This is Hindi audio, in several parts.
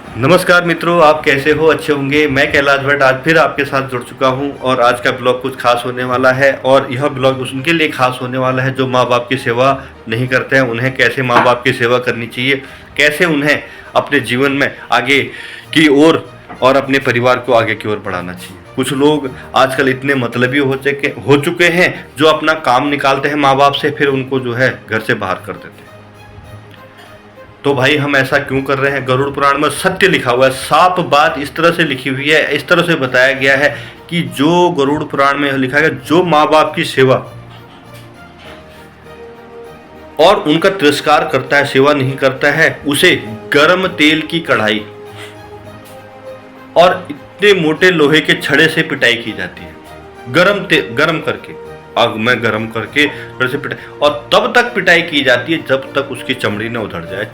नमस्कार मित्रों, आप कैसे हो? अच्छे होंगे। मैं कैलाश भट्ट आज फिर आपके साथ जुड़ चुका हूं और आज का ब्लॉग कुछ खास होने वाला है। और यह ब्लॉग उनके लिए खास होने वाला है जो माँ बाप की सेवा नहीं करते हैं। उन्हें कैसे माँ बाप की सेवा करनी चाहिए, कैसे उन्हें अपने जीवन में आगे की ओर और अपने परिवार को आगे की ओर बढ़ाना चाहिए। कुछ लोग आजकल इतने मतलबी हो चुके हैं जो अपना काम निकालते हैं माँ बाप से, फिर उनको जो है घर से बाहर कर देते हैं। तो भाई हम ऐसा क्यों कर रहे हैं? गरुड़ पुराण में सत्य लिखा हुआ है, साफ बात इस तरह से लिखी हुई है, इस तरह से बताया गया है कि जो गरुड़ पुराण में लिखा गया, जो माँ बाप की सेवा और उनका तिरस्कार करता है, सेवा नहीं करता है, उसे गर्म तेल की कढ़ाई और इतने मोटे लोहे के छड़े से पिटाई की जाती है। गरम करके, आग में गरम करके फिर से पिटाई, और तब तक पिटाई की जाती है जब तक उसकी चमड़ी न उधड़ जाए,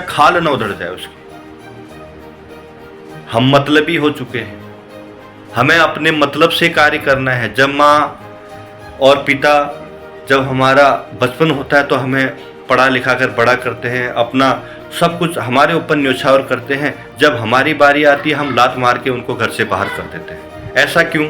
खाल न उधड़ जाए उसकी। हम मतलबी हो चुके हैं, हमें अपने मतलब से कार्य करना है। जब माँ और पिता, जब हमारा बचपन होता है तो हमें पढ़ा लिखा कर बड़ा करते हैं, अपना सब कुछ हमारे ऊपर न्योछावर करते हैं। जब हमारी बारी आती है हम लात मार के उनको घर से बाहर कर देते हैं। ऐसा क्यों?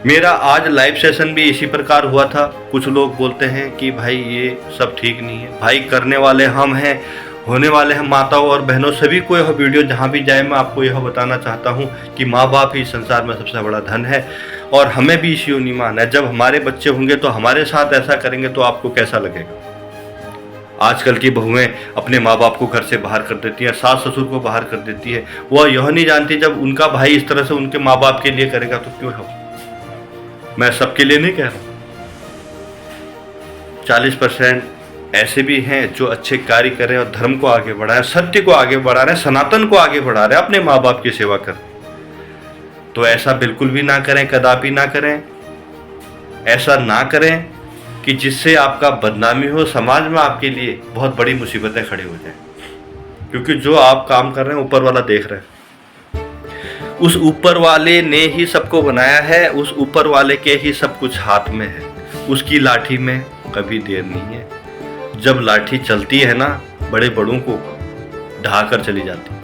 मेरा आज लाइव सेशन भी इसी प्रकार हुआ था। कुछ लोग बोलते हैं कि भाई ये सब ठीक नहीं है। भाई करने वाले हम हैं, होने वाले हैं। माताओं और बहनों, सभी को यह वीडियो जहाँ भी जाए मैं आपको यह बताना चाहता हूँ कि माँ बाप ही संसार में सबसे बड़ा धन है और हमें भी इसी ईमान है। जब हमारे बच्चे होंगे तो हमारे साथ ऐसा करेंगे तो आपको कैसा लगेगा? आजकल की बहुएं अपने माँ बाप को घर से बाहर कर देती हैं, सास ससुर को बाहर कर देती है। वह यह नहीं जानती जब उनका भाई इस तरह से उनके माँ बाप के लिए करेगा तो क्यों हो। मैं सबके लिए नहीं कह रहा हूं, 40% ऐसे भी हैं जो अच्छे कार्य करें और धर्म को आगे बढ़ाएं, सत्य को आगे बढ़ा रहे हैं, सनातन को आगे बढ़ा रहे हैं, अपने माँ बाप की सेवा कर। तो ऐसा बिल्कुल भी ना करें, कदापि ना करें। ऐसा ना करें कि जिससे आपका बदनामी हो, समाज में आपके लिए बहुत बड़ी मुसीबतें खड़ी हो जाए। क्योंकि जो आप काम कर रहे हैं ऊपर वाला देख रहे हैं। उस ऊपर वाले ने ही सबको बनाया है, उस ऊपर वाले के ही सब कुछ हाथ में है। उसकी लाठी में कभी देर नहीं है। जब लाठी चलती है ना, बड़े बड़ों को ढाकर चली जाती है।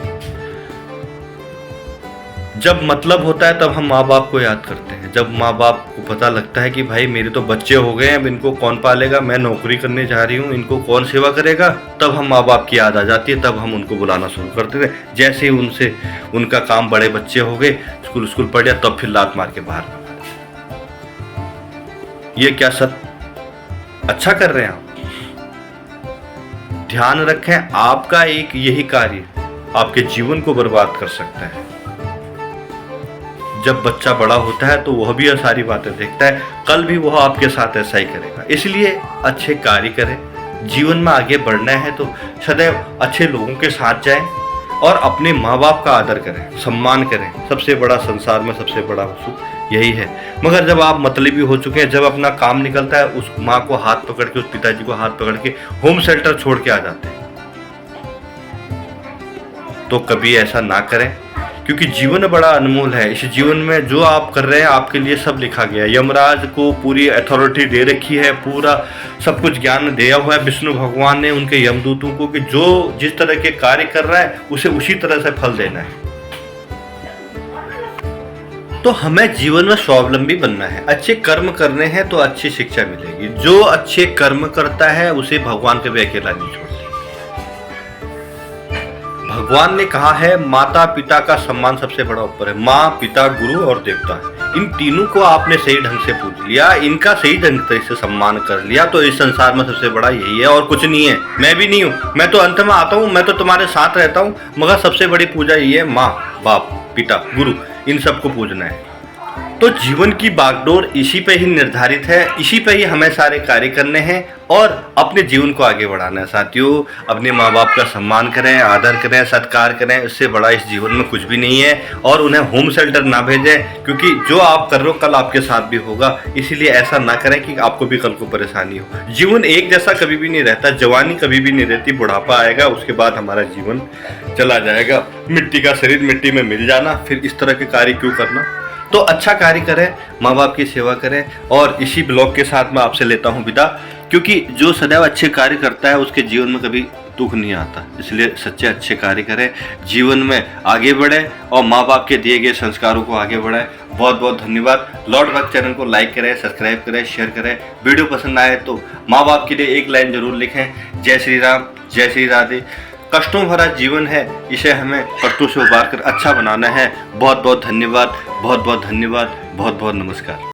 जब मतलब होता है तब हम माँ बाप को याद करते हैं। जब माँ बाप को पता लगता है कि भाई मेरे तो बच्चे हो गए हैं, अब इनको कौन पालेगा, मैं नौकरी करने जा रही हूँ, इनको कौन सेवा करेगा, तब हम माँ बाप की याद आ जाती है। तब हम उनको बुलाना शुरू करते थे। जैसे ही उनसे उनका काम, बड़े बच्चे हो गए, स्कूल पढ़ गया, तब फिर लात मार के बाहर। ये क्या अच्छा कर रहे हैं आप? ध्यान रखें, आपका एक यही कार्य आपके जीवन को बर्बाद कर सकता है। जब बच्चा बड़ा होता है तो वह भी यह सारी बातें देखता है, कल भी वह आपके साथ ऐसा ही करेगा। इसलिए अच्छे कार्य करें। जीवन में आगे बढ़ना है तो सदैव अच्छे लोगों के साथ जाएं और अपने माँ बाप का आदर करें, सम्मान करें। सबसे बड़ा, संसार में सबसे बड़ा सुख यही है। मगर जब आप मतलबी हो चुके हैं, जब अपना काम निकलता है, उस माँ को हाथ पकड़ के, उस पिताजी को हाथ पकड़ के होम शेल्टर छोड़ के आ जाते हैं। तो कभी ऐसा ना करें, क्योंकि जीवन बड़ा अनमोल है। इस जीवन में जो आप कर रहे हैं आपके लिए सब लिखा गया है। यमराज को पूरी अथॉरिटी दे रखी है, पूरा सब कुछ ज्ञान दिया हुआ है विष्णु भगवान ने उनके यमदूतों को कि जो जिस तरह के कार्य कर रहा है उसे उसी तरह से फल देना है। तो हमें जीवन में स्वावलंबी बनना है, अच्छे कर्म करने हैं तो अच्छी शिक्षा मिलेगी। जो अच्छे कर्म करता है उसे भगवान कभी अकेला नहीं छोड़ते। भगवान ने कहा है माता पिता का सम्मान सबसे बड़ा ऊपर है। माँ, पिता, गुरु और देवता, इन तीनों को आपने सही ढंग से पूज लिया, इनका सही ढंग से सम्मान कर लिया, तो इस संसार में सबसे बड़ा यही है और कुछ नहीं है। मैं भी नहीं हूँ, मैं तो अंत में आता हूँ, मैं तो तुम्हारे साथ रहता हूँ, मगर सबसे बड़ी पूजा यही है। माँ बाप, पिता, गुरु, इन सबको पूजना है। तो जीवन की बागडोर इसी पे ही निर्धारित है, इसी पे ही हमें सारे कार्य करने हैं और अपने जीवन को आगे बढ़ाना है। साथियों, अपने माँ बाप का सम्मान करें, आदर करें, सत्कार करें, इससे बड़ा इस जीवन में कुछ भी नहीं है। और उन्हें होम शेल्टर ना भेजें, क्योंकि जो आप कर रहे हो कल आपके साथ भी होगा। इसीलिए ऐसा ना करें कि आपको भी कल को परेशानी हो। जीवन एक जैसा कभी भी नहीं रहता, जवानी कभी भी नहीं रहती, बुढ़ापा आएगा, उसके बाद हमारा जीवन चला जाएगा। मिट्टी का शरीर, मिट्टी में मिल जाना, फिर इस तरह के कार्य क्यों करना। तो अच्छा कार्य करें, माँ बाप की सेवा करें। और इसी ब्लॉग के साथ मैं आपसे लेता हूँ विदा। क्योंकि जो सदैव अच्छे कार्य करता है उसके जीवन में कभी दुख नहीं आता। इसलिए सच्चे अच्छे कार्य करें, जीवन में आगे बढ़े और माँ बाप के दिए गए संस्कारों को आगे बढ़ाएं। बहुत बहुत धन्यवाद। लॉर्ड भक्त चैनल को लाइक करें, सब्सक्राइब करें, शेयर करें। वीडियो पसंद आए तो माँ बाप के लिए एक लाइन जरूर लिखें, जय श्री राम, जय श्री राधे। कष्टों भरा जीवन है, इसे हमें कष्टों से उबार कर अच्छा बनाना है। बहुत बहुत धन्यवाद, बहुत बहुत धन्यवाद, बहुत बहुत नमस्कार।